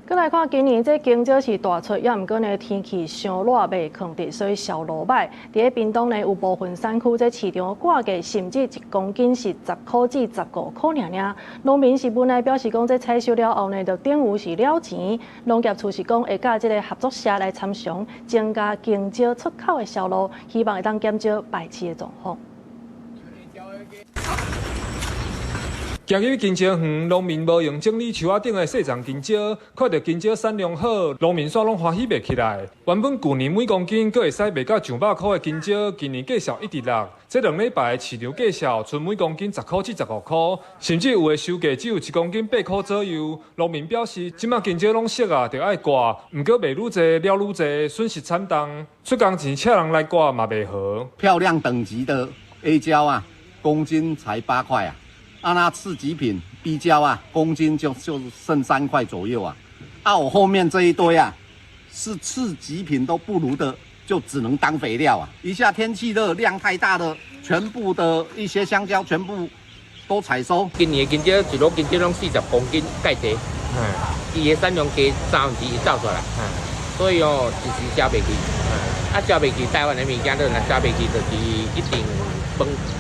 再来看今年这经济是大出，也毋过呢天气伤热未抗得，所以销路歹。伫屏东呢有部分山区这市场挂价甚至1公斤是10块至15块尔。农民是无奈表示讲，这采收了后呢，就等于是了钱。农业处是讲会甲这个合作社来参详，增加经济出口的销路，希望会当减少排斥的状况。行入金蕉园，农民无用整理树仔顶的细丛金蕉，看到金蕉产量好，农民煞拢欢喜袂起来。原本去年每公斤阁会使卖到200块的金蕉，今年价销一直落。这2礼拜的市场价销，剩每公斤10块至15块，甚至有的收价只有1公斤8块左右。农民表示，即马金蕉拢熟啊，着爱挂，毋过卖愈济了愈济，损失惨重。出工钱请人来挂嘛袂好。漂亮等级的 A 蕉啊，公斤才8块啊。那次级品 B 蕉啊，公斤就剩3块左右啊。我后面这一堆啊，是次级品都不如的，就只能当肥料啊。一下天气热，量太大的，全部的一些香蕉全部都采收。今年金蕉一路金蕉拢40公斤介济，伊的产量加3分之一走出来，所以一时销袂去。销袂去，台湾的物件都若销袂去，就是一定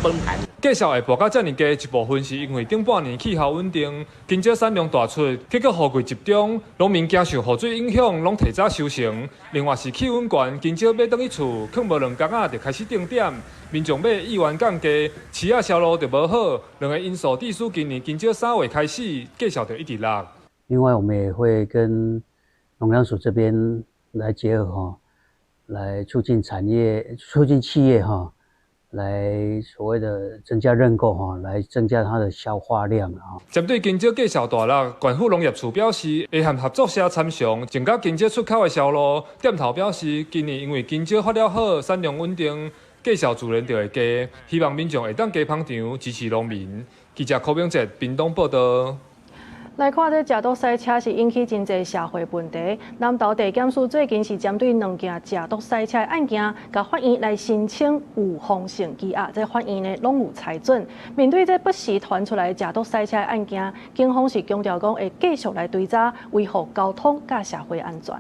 崩盘。价销会博到遮尔低，一部分是因为顶半年气候稳定，金蕉产量大出，结果雨季集中，农民惊受雨水影响，拢提早收成。另外是气温悬，金蕉要倒去厝，放无2工仔就开始定点，民众买意愿降低，市仔销路就无好。2个因素致使今年金蕉3月开始价销就一直落。另外，我们也会跟农粮署这边来结合来促进产业、促进企业来所谓的增加认购来增加它的消化量针对金蕉价销大落，县府农业处表示会和合作社参详，增加金蕉出口的销路。店头表示，今年因为金蕉发了好，产量稳定，价销自然就会加。希望民众会当加捧场，支持农民。记者柯炳哲，屏东报道。来看这食毒塞车是引起真侪社会问题。南投地检署最近是针对2件食毒塞车的案件，甲法院来申请有风险羁押，这法院呢拢有裁准。面对这不时传出来食毒塞车的案件，警方是强调讲会继续来追查，维护交通甲社会安全。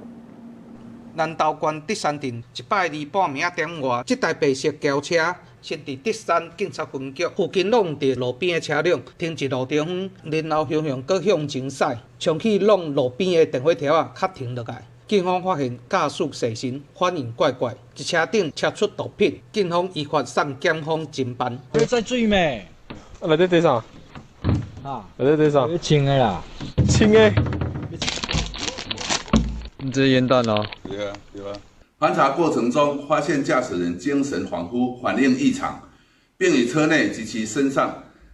南投县德山镇120半暝点外，这台白色轿车先伫德山警察分局附近弄着路边的车辆，停一路中远，然后搁向前驶，冲去弄路边的电火条啊，卡停落来。警方发现驾驶细心，反应怪怪，一车顶测出毒品，警方依法送检方侦办。你在水咩？内底地啥？内底地啥？清的啦。清的。你这是烟弹哦？对啊。盘查过程中，发现驾驶人精神恍惚、反应异常，并于车内及其身上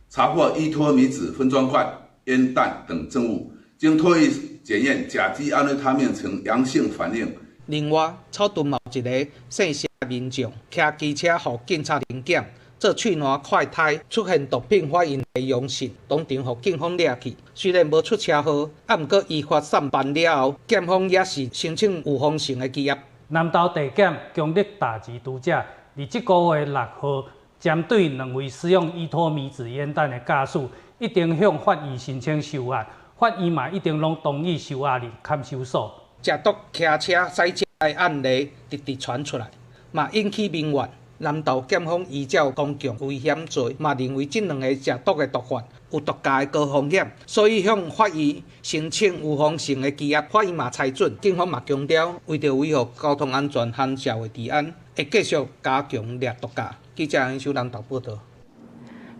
查获依托米酯分装块、烟弹等证物。经唾液检验，甲基安非他命呈阳性反应。另外，草屯某一个姓谢民众骑机车予警察临检，做喙烂快胎，出现毒品反应为阳性，当场予警方抓去。虽然无出车祸，毋过依法送办了后，检方也是申请有风险的羁押。南投地检强力打击毒驾，伫这个月6号，针对2位使用依托米酯烟弹的驾驶，一定向法院申请受案。法院嘛一定拢同意收押入看守所。食毒骑车塞车的案例直直传出来，嘛引起民怨。南投检方依照公共危险罪，嘛认为这两个食毒的毒贩有毒驾的高风险，所以向法院申请有风险的羁押。法院嘛裁准，警方嘛强调，为着维护交通安全和社会治安，会继续加强掠毒驾。记者杨秀南投报道。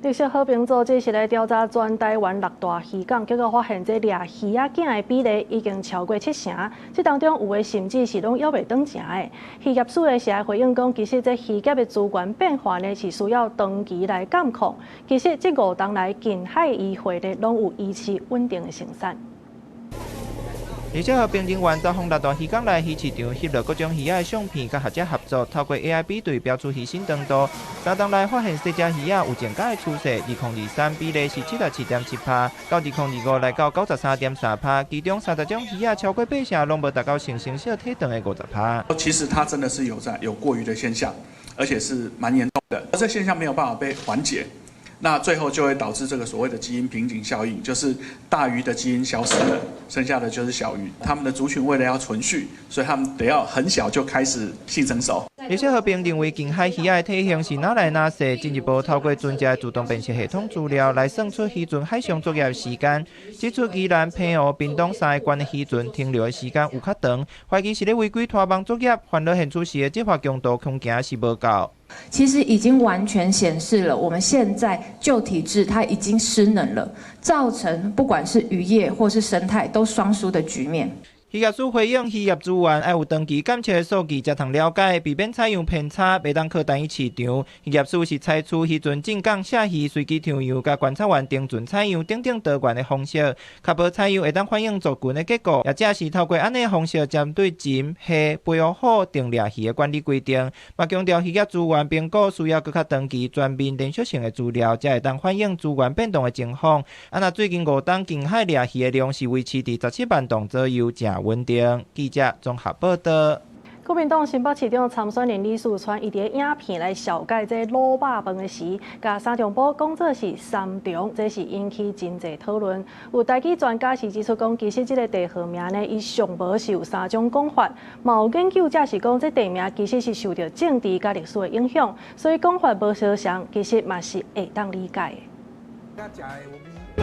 绿色和平组织是来调查全台湾6大渔港，结果发现这掠鱼仔囝的比例已经超过70%，这当中有的甚至是拢要袂当食的。渔业署的社回应讲，其实这渔业的资源变化呢是需要长期来监控。其实这5年来，近海渔会呢拢有维持稳定的生产。而且和平人员在6大渔港内鱼市场翕落各种鱼仔的相片，甲学者合作，透过 AI 比对标出鱼身长度。3年来发现细只鱼仔有增加的趋势，2023比例是77.7%，到2025来到93.3%，其中30种鱼仔超过8成拢无达到成小体重的50%。其实它真的是有过于的现象，而且是蛮严重的，而这现象没有办法被缓解。那最后就会导致这个所谓的基因瓶颈效应，就是大鱼的基因消失了，剩下的就是小鱼。它们的族群为了要存续，所以它们得要很小就开始性成熟。而且和平认为近海鱼仔的体型是哪来哪细，进一步透过专家自动辨识系统资料来算出渔船海上作业的时间，指出宜兰、澎湖、屏东3个县的渔船停留的时间有较长，怀疑是咧违规拖网作业，犯了现出时的执法强度空间是无够。其实已经完全显示了，我们现在旧体制它已经失能了，造成不管是渔业或是生态都双输的局面。渔业署回应，渔业资源要有长期监测的数据，才通了解，避免采用偏差，袂当靠单一市场。渔业署是采取渔船进港下鱼、随机调样，甲观察员定准采样等等多元的方式，确保采样会当反映族群的结果，也正是透过安尼的方式，针对鲸、虾培育好定掠鱼的管理规定。嘛强调渔业资源评估需要搁较长期、全面连续性的资料，才会当反映资源变动的情况。那最近5档近海掠鱼的量是维持伫17万吨左右，正稳定。记者综合报道。国民党新北市长参选人李树川，伊伫影片来小解这卤肉饭的时，甲三重埔讲做是三重，这是引起真侪讨论。有台语专家是指出讲，其实这个地号名呢，伊上无是有3种讲法。嘛有研究者是讲，这地名其实是受到政治甲历史的影响，所以讲法无相像，其实嘛是会当理解的。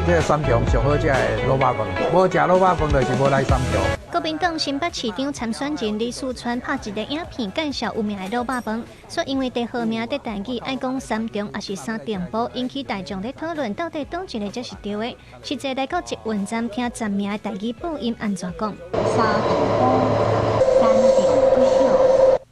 这个三重上好食的卤肉饭，无食卤肉饭就是无来三重。国民党新北市长参选人李树川拍一个影片介绍有名的卤肉饭，说因为地号名在台语爱讲三重还是三重埔，引起大众在讨论到底哪一个才是对的。实际来到捷运站听站名的台语播音安怎讲？三重埔，三重国小。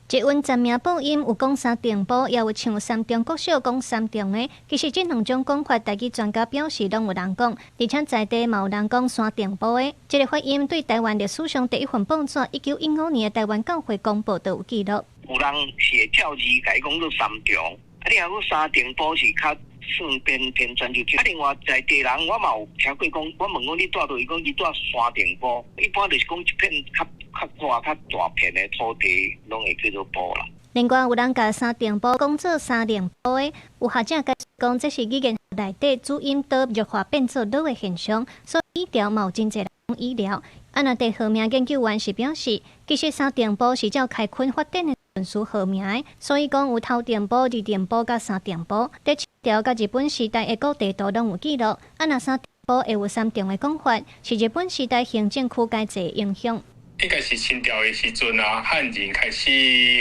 捷运站名播音有讲三重埔，也有像三重国小讲三重的。其实这2种讲法，台语专家表示拢有人讲，而且在地嘛有人讲三重埔的。这个发音对台湾历史上第一份报纸1915年的台湾教会公报都有记录。有人是会照字改讲做三重，你若讲三重埔是较算偏专就。另外在地人我嘛有听过讲，我问讲你住倒伊讲伊住三重埔，一般就是讲一片较大片的土地，拢会叫做埔啦。另外有人甲三重埔讲做三重埔的，有学者解释讲，这是语言内底主音倒弱化变做老的现象，所以语调嘛有真侪人讲语料。那地号名研究员是表示，其实三重埔是照开垦发展的顺序号名的，所以讲有头重埔、二重埔甲三重埔。第7条甲日本时代的古地图拢有记录。那三重埔会有三重的讲法，是日本时代行政区改制的影响。应该是清朝的时阵啊，汉人开始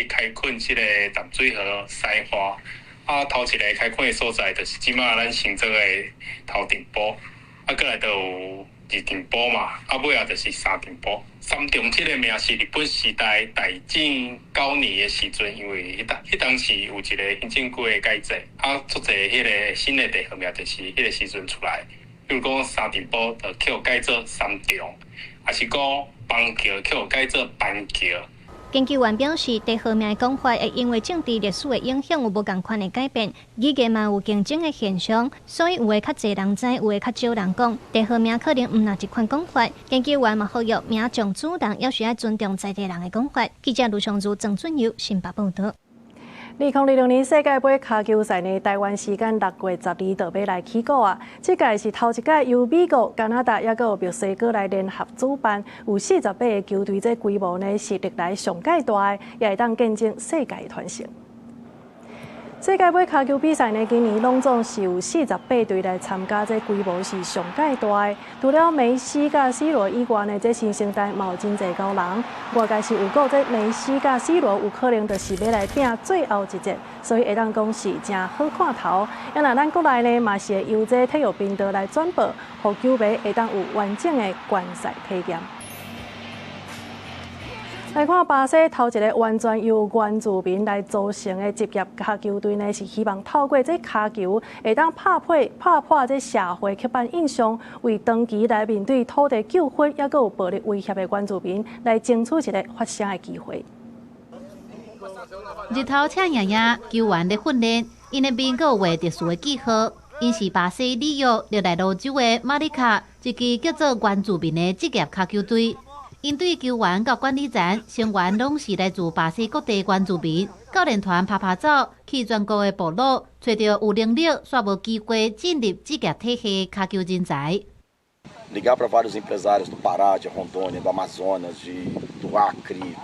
开垦这个淡水河西化。头一个开垦的所在，就是即马咱新做的头重埔，过来就有二重埔嘛，尾啊就是三重埔。三重这个名是日本时代大正9年的时阵，因为迄当时有一个行政区的改制，做者迄个新的地号名就是迄个时阵出来。比如讲三重埔就叫改做三重，还是讲邦桥叫改做班桥。研究员表示，地号名的讲法会因为政治历史的影响有无共款的改变，语言嘛有竞争的现象，所以有的较侪人知，有的较少人讲。地号名可能毋那一款讲法，研究员嘛呼吁名种主人要需要尊重在地人的讲法。记者卢昌如、郑俊佑新北报道。2020年世界杯骹球赛呢，台湾时间6月12号要来起鼓啊！这届是头一届由美国、加拿大也有墨西哥来联合主办，有48个球队，这规模呢是历来上界大的，也会当见证世界传承。世界杯骹球比赛呢，今年拢总是有48队来参加，这规模是上界大的。除了梅西甲 C 罗以外呢，这新生代嘛有真侪高人。外界是有讲这梅西甲 C 罗有可能就是要来拼最后一节，所以会当讲是真好看头。也那咱国内呢，嘛是会由这体育频道来转播，互球迷会当有完整的观赛体验。来看巴西头一个完全由原住民来组成的职业脚球队呢，是希望透过这脚球，会当打破这社会刻板印象，为长期来面对土地纠纷，也有暴力威胁的原住民，来争取一个发声的机会。日头赤炎炎，球员咧训练，因的面有画特殊的记号，因是巴西里约热带欧洲的马里卡一支叫做原住民的职业脚球队。因对球员甲管理层成员拢是来自巴西各地原住民，教练团拍走去全国的部落，找到有能力却无机会进入职业体系的脚球人才。Ligar para vários empresários do Pará, de Rondônia, do Amazonas, do Acre,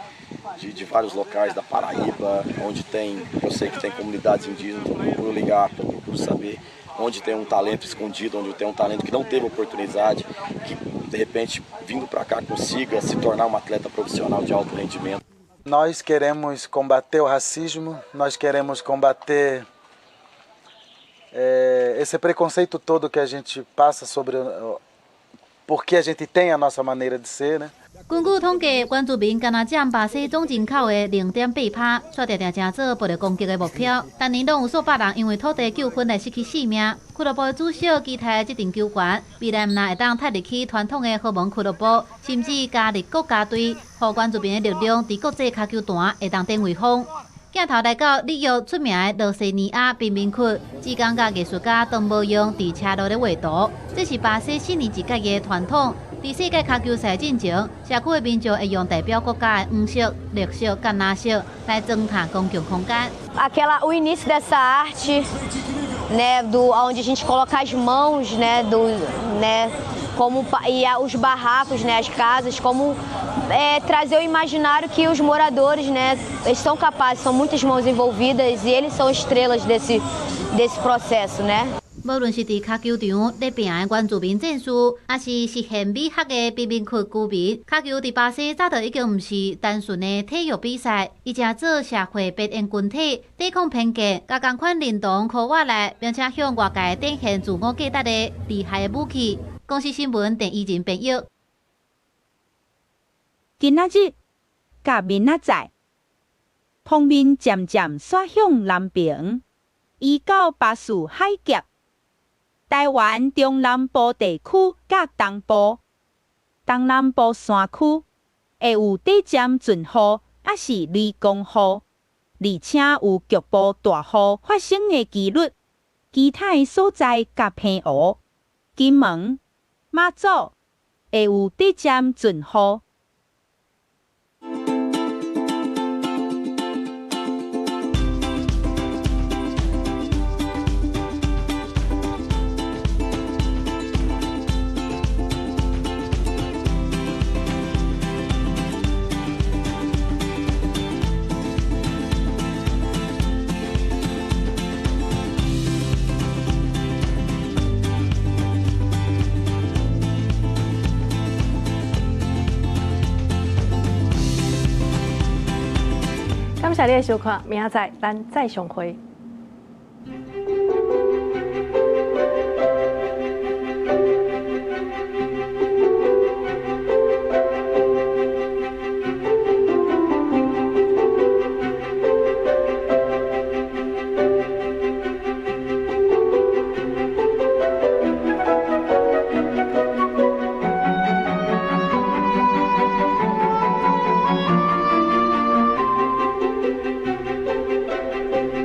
de vários locais da Paraíba, onde tem, eu sei que tem comunidades indígenas, eu procuro ligar, eu procuro saber onde tem um talento escondido, onde tem um talento que não teve oportunidade, que de repente vindo para cá consiga se tornar um atleta profissional de alto rendimento. Nós queremos combater o racismo, nós queremos combater esse preconceito todo que a gente passa sobre porque a gente tem a nossa maneira de ser, né? 根据统计，原住民敢若占巴西总人口的0.8%，却常常成做暴力攻击的目标。当年拢有数百人因为土地纠纷来失去性命。俱乐部的主席期待这场球员未来若会当踏入去传统的豪门俱乐部，甚至加入国家队，让原住民的力量伫国际脚球坛会当顶位风。镜头来到里约出名的罗西尼亚贫民区，志工甲艺术家都无用伫车路咧画图，这是巴西4年一届的传统。在世界脚球赛进前，社区的民众会用代表国家的黄色、绿色、橄榄色来增添公共空间。O início dessa arte, né, onde a gente coloca as mãos, né, como os barracos, né, as casas, como trazer o imaginário que os moradores, né, eles são capazes, são muitas mãos envolvidas e eles são estrelas desse processo, né? 无论是伫脚球场咧拼的原住民战士，还是实现美学的贫民区居民，脚球伫巴西早就已经毋是单纯的体育比赛，伊正做社会别因群体抵抗偏见，甲同款认同科活来，并且向外界展现自我价值的厉害的武器。公司新闻电视人编译。今仔日甲明仔载，风面渐渐刷向南平，移到巴士海峡。台湾中南部地区甲东部、东南部山区会有短暂阵雨，还是雷公雨，而且有局部大雨发生的几率。其他的所在甲平湖、金门、马祖会有短暂阵雨。感谢你的收看，明仔载咱再相会。